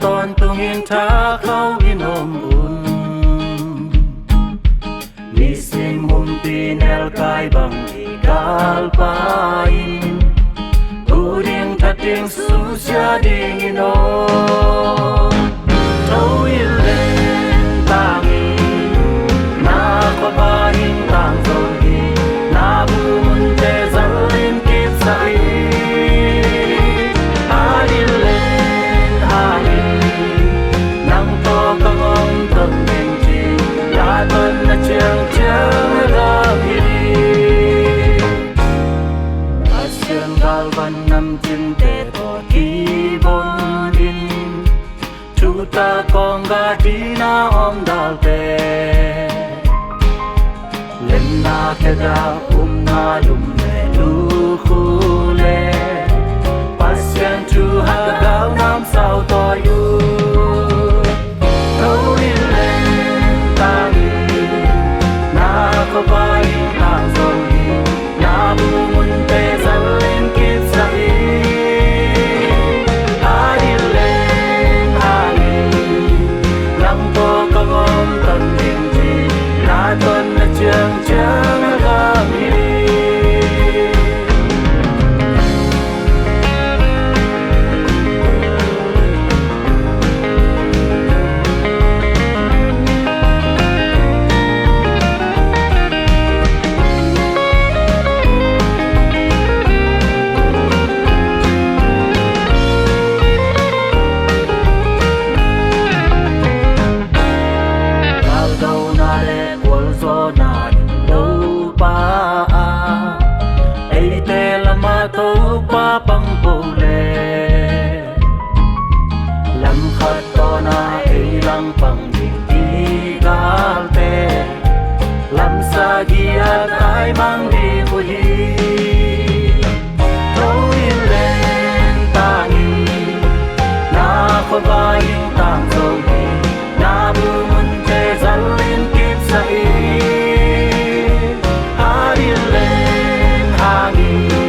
ตอนตุงอินทาเขากินอมอุ่นมีสิมหุมตีเนลกายบังที่กาลปาอินกูดิ่งทัดดิ่งสุเสียดิ่งอินโอเท่าอิเลนตางีนาควบาหิงต่างโซฮีนาบุมุนเตซัลลินกิบไซTa con ga đi na om dal te lem na ke da na lum le lu khu le passion to ha gao nam sao to you thâu in le ta ni na ko bai na zo ni na bu mun te zal len kip sai tuần là trường chẳng làm gì tâu pa băng bồ lê lâm khát to na ấy lăng bằng đi gal te lâm sa gia tai mang đi của hi thâu in lên ta ni na khôi vai tang sâu hi na bu mun te zal lên kip sai ha đi lên ha đi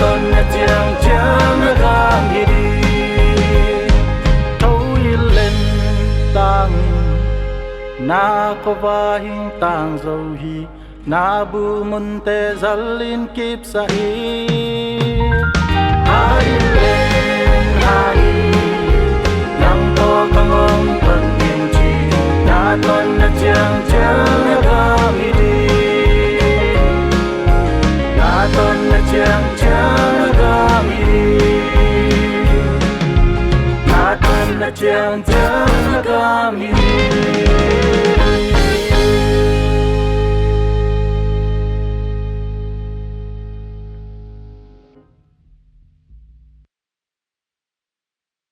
tuần là trường chẳng làm gì đi thâu yên lên tang na có va hình tang dầu hi na bu mun te zal in kip sa i hai lên hai nang to căng ông tuần yên chi na tuần là trường chẳng làm gì đi na tuần là trường Chẳng chẳng gam